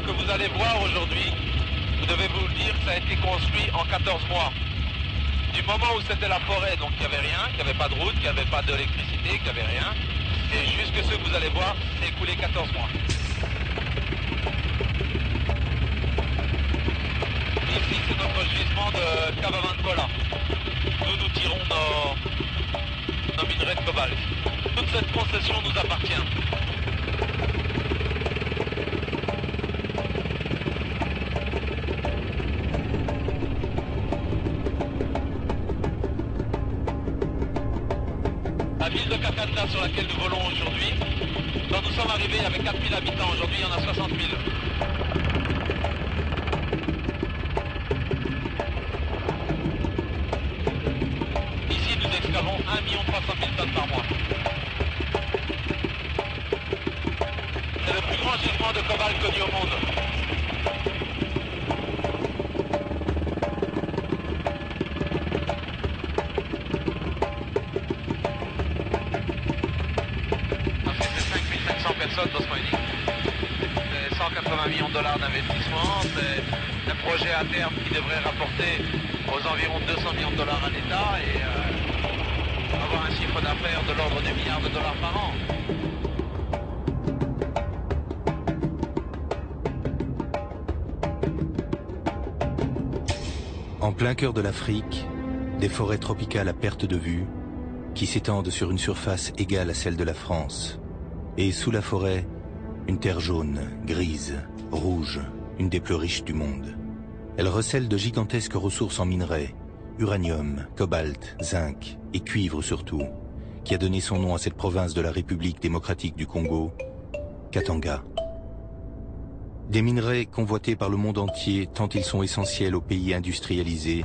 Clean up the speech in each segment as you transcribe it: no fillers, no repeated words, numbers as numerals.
que vous allez voir aujourd'hui, vous devez vous le dire que ça a été construit en 14 mois. Du moment où c'était la forêt, donc il n'y avait rien, qu'il n'y avait pas de route, qu'il n'y avait pas d'électricité, qu'il n'y avait rien, et jusque ce que vous allez voir, c'est écoulé 14 mois. Ici, c'est notre gisement de Cavavancola. Nous tirons nos minerais de cobalt. Toute cette concession nous appartient. La ville de Kakanda sur laquelle nous volons aujourd'hui, quand nous sommes arrivés, il y avait 4000 habitants. Aujourd'hui, il y en a 60 000. Ici, nous excavons 1 300 000 tonnes par mois. C'est le plus grand gisement de cobalt connu au monde. Personnes dans ce pays. C'est 180 millions de dollars d'investissement, c'est un projet à terme qui devrait rapporter aux environs 200 millions de dollars à l'État et avoir un chiffre d'affaires de l'ordre des milliards de dollars par an. En plein cœur de l'Afrique, des forêts tropicales à perte de vue qui s'étendent sur une surface égale à celle de la France. Et sous la forêt, une terre jaune, grise, rouge, une des plus riches du monde. Elle recèle de gigantesques ressources en minerais, uranium, cobalt, zinc et cuivre surtout, qui a donné son nom à cette province de la République démocratique du Congo, Katanga. Des minerais convoités par le monde entier tant ils sont essentiels aux pays industrialisés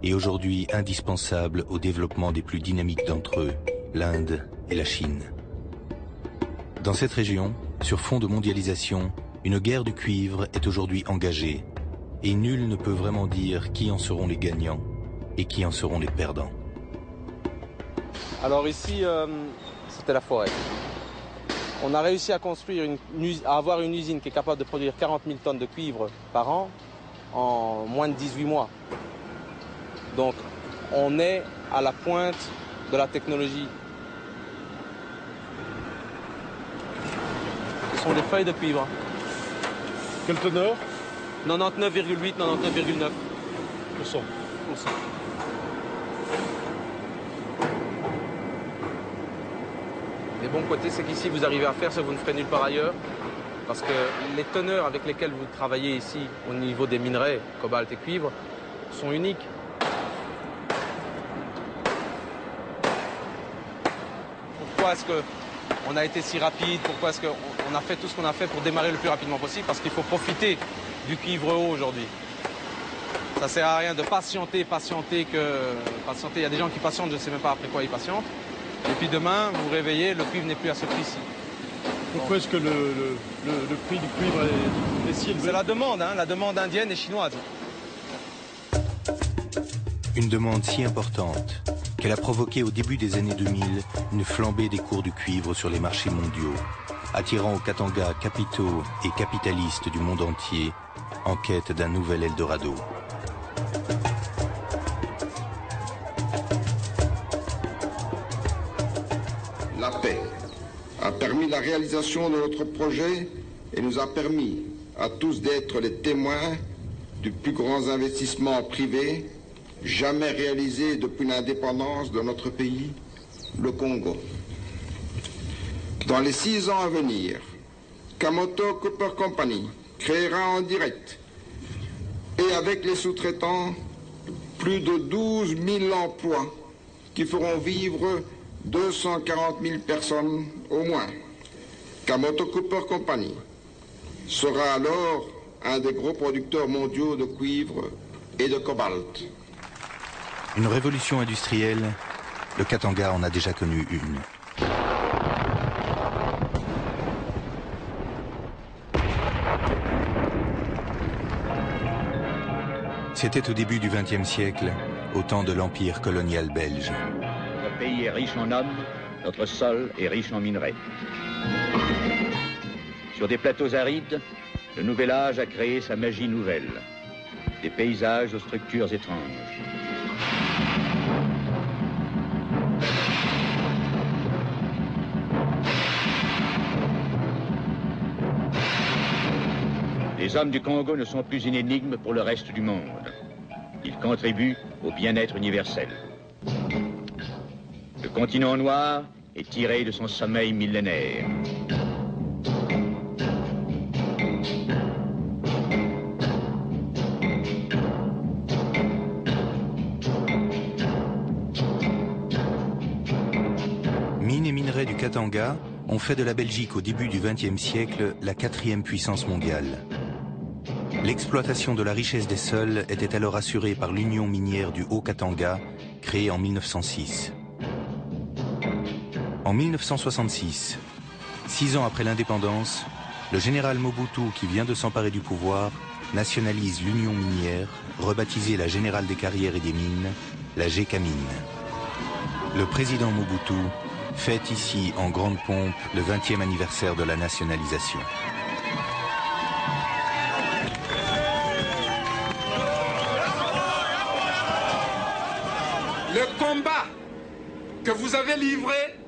et aujourd'hui indispensables au développement des plus dynamiques d'entre eux, l'Inde et la Chine. Dans cette région, sur fond de mondialisation, une guerre du cuivre est aujourd'hui engagée et nul ne peut vraiment dire qui en seront les gagnants et qui en seront les perdants. Alors ici, c'était la forêt. On a réussi à construire à avoir une usine qui est capable de produire 40 000 tonnes de cuivre par an en moins de 18 mois. Donc on est à la pointe de la technologie. Ce sont des feuilles de cuivre. Quelle teneur? 99,8, 99,9%. Les bons côtés, c'est qu'ici, vous arrivez à faire ce que vous ne ferez nulle part ailleurs. Parce que les teneurs avec lesquelles vous travaillez ici, au niveau des minerais, cobalt et cuivre, sont uniques. Pourquoi est-ce qu'on a été si rapide? Pourquoi est-ce qu'on a fait tout ce qu'on a fait pour démarrer le plus rapidement possible? Parce qu'il faut profiter du cuivre haut aujourd'hui. Ça sert à rien de patienter. Il y a des gens qui patientent, je ne sais même pas après quoi ils patientent. Et puis demain, vous vous réveillez, le cuivre n'est plus à ce prix-ci. Pourquoi est-ce que le prix du cuivre est si élevé? C'est la demande, la demande indienne et chinoise. Une demande si importante qu'elle a provoqué au début des années 2000 une flambée des cours du cuivre sur les marchés mondiaux, attirant au Katanga capitaux et capitalistes du monde entier en quête d'un nouvel Eldorado. La paix a permis la réalisation de notre projet et nous a permis à tous d'être les témoins du plus grand investissement privé jamais réalisé depuis l'indépendance de notre pays, le Congo. Dans les 6 ans à venir, Kamoto Copper Company créera en direct et avec les sous-traitants plus de 12 000 emplois qui feront vivre 240 000 personnes au moins. Kamoto Copper Company sera alors un des gros producteurs mondiaux de cuivre et de cobalt. Une révolution industrielle, le Katanga en a déjà connu une. C'était au début du XXe siècle, au temps de l'empire colonial belge. Notre pays est riche en hommes, notre sol est riche en minerais. Sur des plateaux arides, le nouvel âge a créé sa magie nouvelle. Des paysages aux structures étranges. Les hommes du Congo ne sont plus une énigme pour le reste du monde. Ils contribuent au bien-être universel. Le continent noir est tiré de son sommeil millénaire. Mines et minerais du Katanga ont fait de la Belgique au début du XXe siècle la 4e puissance mondiale. L'exploitation de la richesse des sols était alors assurée par l'Union minière du Haut-Katanga, créée en 1906. En 1966, 6 ans après l'indépendance, le général Mobutu, qui vient de s'emparer du pouvoir, nationalise l'Union minière, rebaptisée la Générale des carrières et des mines, la GECAMINE. Le président Mobutu fête ici en grande pompe le 20e anniversaire de la nationalisation. Le combat que vous avez livré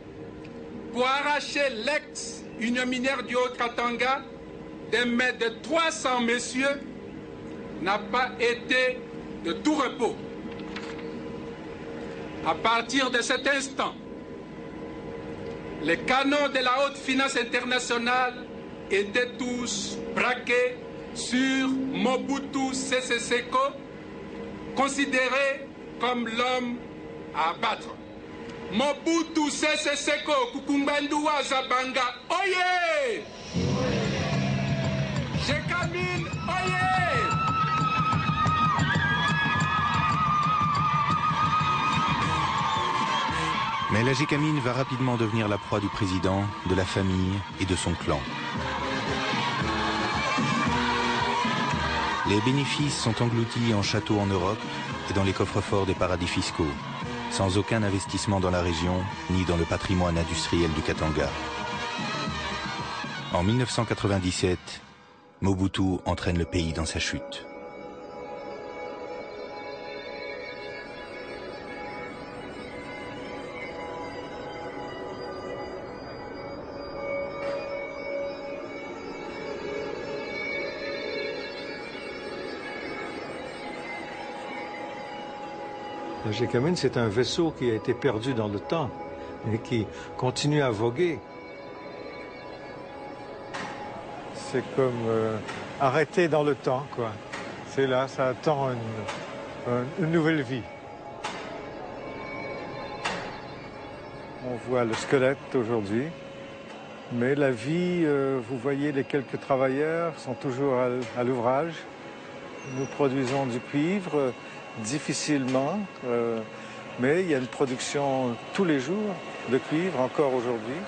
pour arracher l'ex-Union minière du Haut-Katanga des mains de 300 messieurs n'a pas été de tout repos. À partir de cet instant, les canons de la haute finance internationale étaient tous braqués sur Mobutu Sese Seko, considéré comme l'homme à abattre. Mobutu Sese Seko Kukumbanduwa Zabanga, oyez! GECAMINE, oyez! Mais la GECAMINE va rapidement devenir la proie du président, de la famille et de son clan. Les bénéfices sont engloutis en châteaux en Europe et dans les coffres-forts des paradis fiscaux, sans aucun investissement dans la région ni dans le patrimoine industriel du Katanga. En 1997, Mobutu entraîne le pays dans sa chute. La GECAMINE, c'est un vaisseau qui a été perdu dans le temps et qui continue à voguer. C'est comme arrêté dans le temps, quoi. C'est là, ça attend une nouvelle vie. On voit le squelette aujourd'hui, mais la vie, vous voyez, les quelques travailleurs sont toujours à l'ouvrage. Nous produisons du cuivre, difficilement, mais il y a une production tous les jours de cuivre, encore aujourd'hui,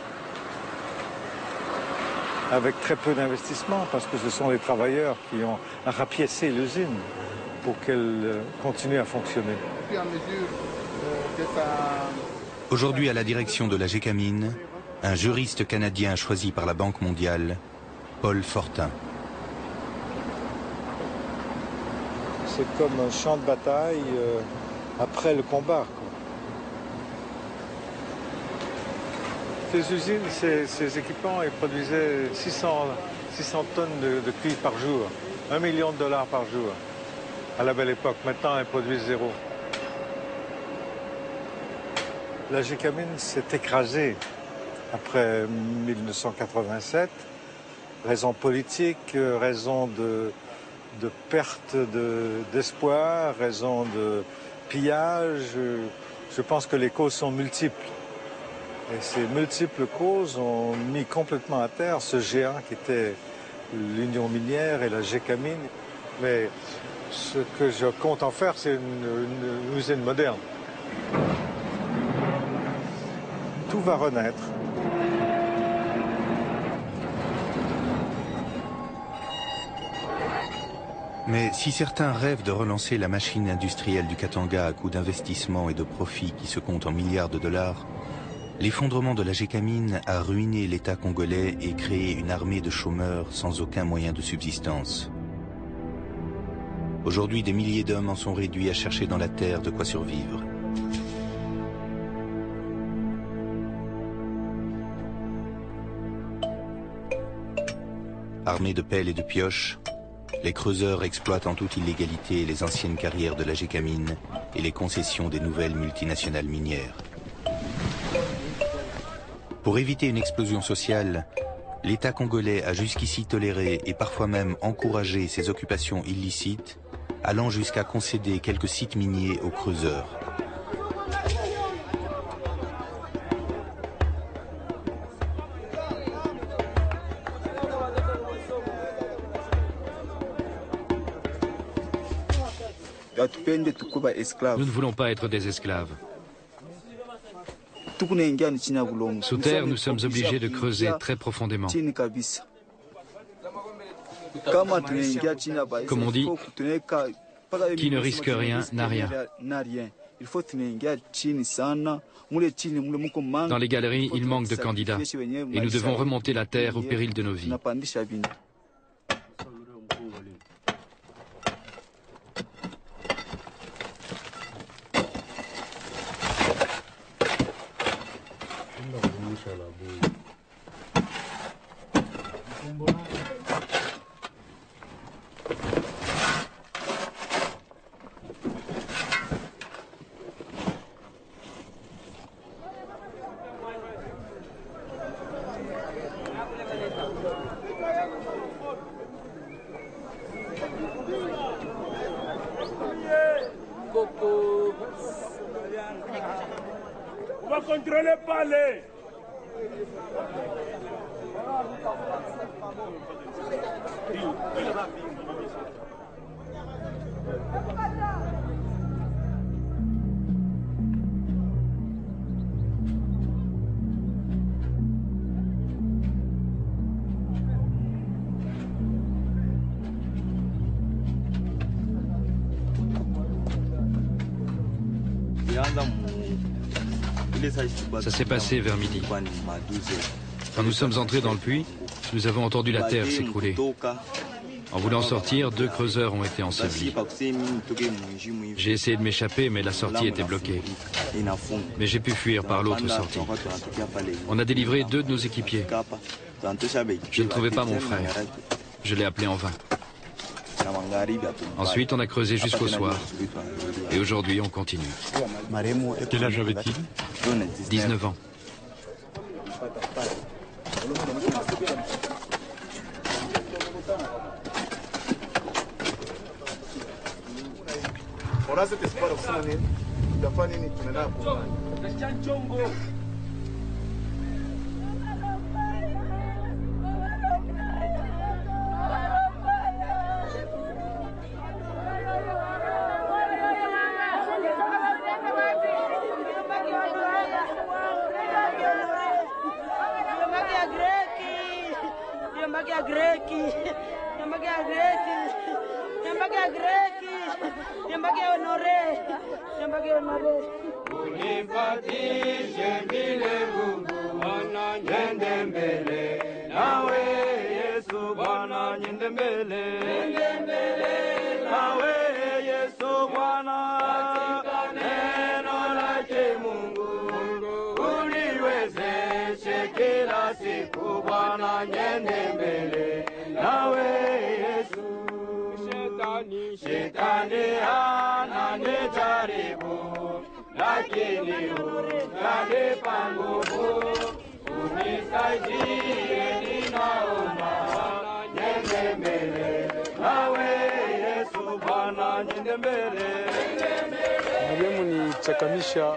avec très peu d'investissement, parce que ce sont les travailleurs qui ont rapiécé l'usine pour qu'elle continue à fonctionner. Aujourd'hui, à la direction de la GECAMINE, un juriste canadien choisi par la Banque mondiale, Paul Fortin. C'est comme un champ de bataille après le combat, quoi. Ces usines, ces équipements, ils produisaient 600 tonnes de cuivre par jour, $1 million par jour, à la belle époque. Maintenant, ils produisent 0. La GECAMINE s'est écrasée après 1987, raison politique, raison de perte d'espoir, raison de pillage. Je pense que les causes sont multiples. Et ces multiples causes ont mis complètement à terre ce géant qui était l'Union minière et la GECAMINE. Mais ce que je compte en faire, c'est une usine moderne. Tout va renaître. Mais si certains rêvent de relancer la machine industrielle du Katanga à coup d'investissements et de profits qui se comptent en milliards de dollars, L'effondrement de la Gécamine a ruiné l'État congolais et créé une armée de chômeurs sans aucun moyen de subsistance. Aujourd'hui, des milliers d'hommes en sont réduits à chercher dans la terre de quoi survivre. Armés de pelles et de pioches, les creuseurs exploitent en toute illégalité les anciennes carrières de la Gécamine et les concessions des nouvelles multinationales minières. Pour éviter une explosion sociale, l'État congolais a jusqu'ici toléré et parfois même encouragé ces occupations illicites, allant jusqu'à concéder quelques sites miniers aux creuseurs. Nous ne voulons pas être des esclaves. Sous terre, nous sommes obligés de creuser très profondément. Comme on dit, qui ne risque rien n'a rien. Dans les galeries, il manque de candidats et nous devons remonter la terre au péril de nos vies. On va contrôler pas les. Ça s'est passé vers midi. Quand nous sommes entrés dans le puits, nous avons entendu la terre s'écrouler. En voulant sortir, 2 creuseurs ont été ensevelis. J'ai essayé de m'échapper, mais la sortie était bloquée. Mais j'ai pu fuir par l'autre sortie. On a délivré 2 de nos équipiers. Je ne trouvais pas mon frère. Je l'ai appelé en vain. Ensuite, on a creusé jusqu'au soir. Et aujourd'hui, on continue. Quel âge avait-il? 19 ans.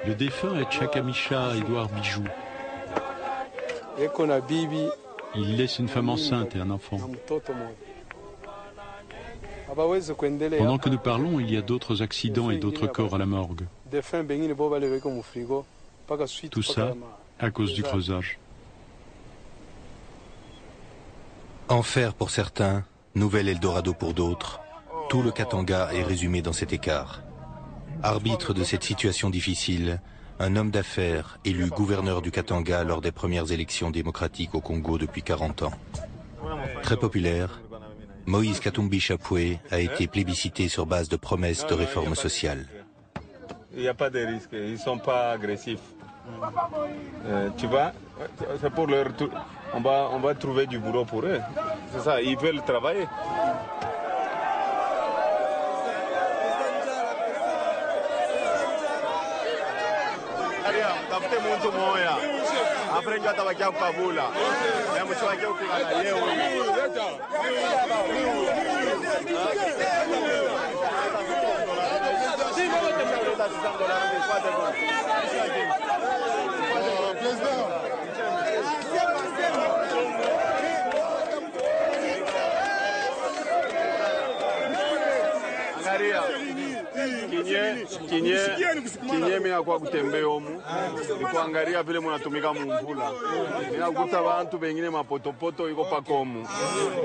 Le défunt est Chakamisha Edouard Bijou. Il laisse une femme enceinte et un enfant. Pendant que nous parlons, il y a d'autres accidents et d'autres corps à la morgue. Tout ça à cause du creusage. Enfer pour certains, nouvel Eldorado pour d'autres. Tout le Katanga est résumé dans cet écart. Arbitre de cette situation difficile, un homme d'affaires élu gouverneur du Katanga lors des premières élections démocratiques au Congo depuis 40 ans. Très populaire, Moïse Katumbi Chapwe a été plébiscité sur base de promesses de réformes sociales. Il n'y a pas de risque, ils ne sont pas agressifs. Tu vois, c'est pour leur on va trouver du boulot pour eux. C'est ça, ils veulent travailler. Après, kinye mina kwa kutembea omu nikuangalia vile munatumika mumvula ninakuta bantu bengine mapotopoto iko pakomu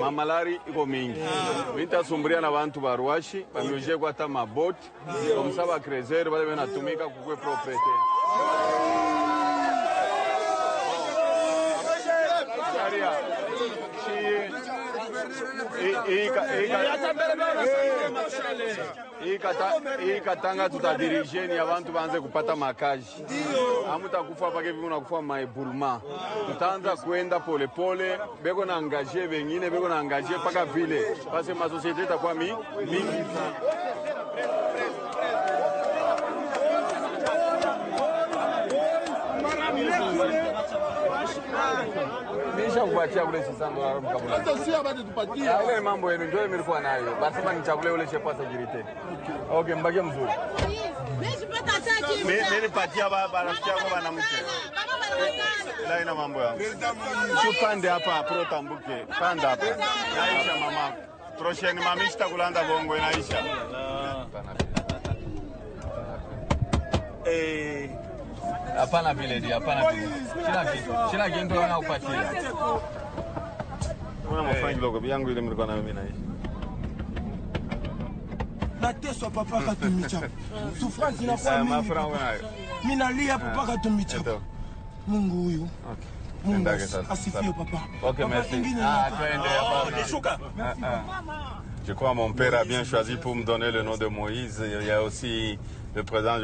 mamalari iko mingi mitasumburia na bantu barwashi bamyoje kwa hata maboti omusaba krezer bale benatumika kukwe propriete hii Katanga tutadirigeni abantu banze kupata makazi. Hamutakufa pake vimu nakufa maebulma. Tutaanza kwenda pole pole, beko na angaje wengine, beko na angaje paka vile. Basi ma societe itakuwa mingi. Nisha kupatia ule $600 mkabula. Hata si abate tupatia. Wewe mambo yenu ndio nilikuwa nayo. Basi bani chakule ule chepa security. Okay, mbage mzuri. Mimi patia baba rafiki yangu bana mke. La ina mambo yangu. Tupande hapa pro tambuke. Panda hapa. Naisha mama. Prochaine mami sitakulanda bongo inaisha. Hapana vile dia, hapana vile. Kila kitu wanakupatia. Mbona mfanye kidogo yangu ile mlikuwa na mimi naishi. Nateswa papa Katumbi. Souffrance inakuwa mingi. Mimi nalia papa Katumbi. Mungu huyu. Mungu asifiwe papa. OK, merci. Je crois que mon père a bien choisi pour me donner le nom de Moïse. Il y a aussi le président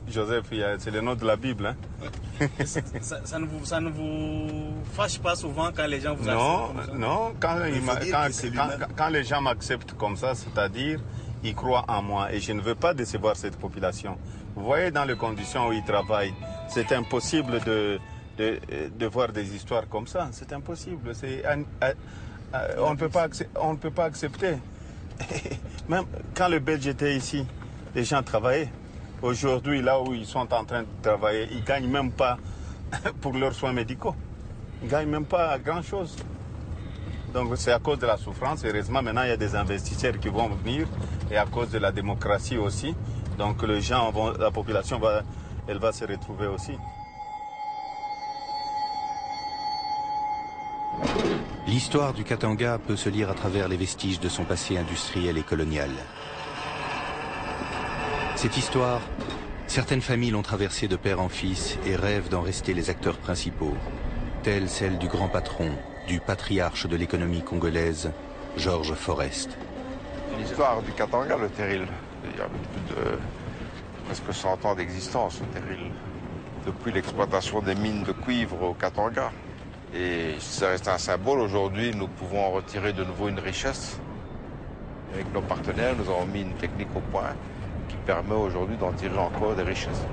Joseph, c'est le nom de la Bible. Hein? ça ne vous fâche pas souvent quand les gens vous acceptent? Non, quand les gens m'acceptent comme ça, c'est-à-dire ils croient en moi et je ne veux pas décevoir cette population. Vous voyez dans les conditions où ils travaillent, c'est impossible de voir des histoires comme ça. C'est impossible. On ne peut pas accepter. Même quand le Belge était ici, les gens travaillaient. Aujourd'hui, là où ils sont en train de travailler, ils ne gagnent même pas pour leurs soins médicaux. Ils ne gagnent même pas grand-chose. Donc c'est à cause de la souffrance. Heureusement, maintenant, il y a des investisseurs qui vont venir. Et à cause de la démocratie aussi. Donc la population elle va se retrouver aussi. L'histoire du Katanga peut se lire à travers les vestiges de son passé industriel et colonial. Cette histoire, certaines familles l'ont traversée de père en fils et rêvent d'en rester les acteurs principaux, telle celle du grand patron, du patriarche de l'économie congolaise, Georges Forest. L'histoire du Katanga, le Terril, il y a plus de presque 100 ans d'existence au Terril, depuis l'exploitation des mines de cuivre au Katanga. Et ça reste un symbole. Aujourd'hui, nous pouvons en retirer de nouveau une richesse. Avec nos partenaires, nous avons mis une technique au point qui permet aujourd'hui d'en tirer encore des richesses.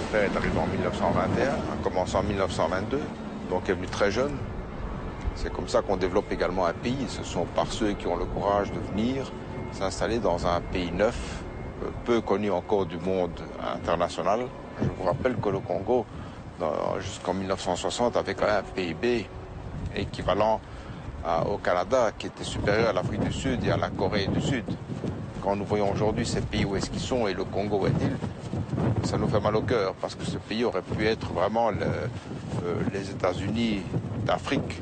Mon père est arrivé en 1921, a commencé en 1922. Donc est venu très jeune. C'est comme ça qu'on développe également un pays. Ce sont par ceux qui ont le courage de venir s'installer dans un pays neuf, peu connu encore du monde international. Je vous rappelle que le Congo, jusqu'en 1960, avait quand même un PIB équivalent au Canada, qui était supérieur à l'Afrique du Sud et à la Corée du Sud. Quand nous voyons aujourd'hui ces pays où est-ce qu'ils sont et le Congo où est-il, ça nous fait mal au cœur parce que ce pays aurait pu être vraiment les États-Unis d'Afrique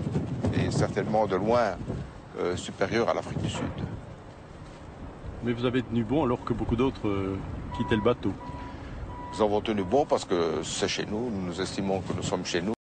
et certainement de loin supérieur à l'Afrique du Sud. Mais vous avez tenu bon alors que beaucoup d'autres quittaient le bateau. Nous avons tenu bon parce que c'est chez nous, nous estimons que nous sommes chez nous.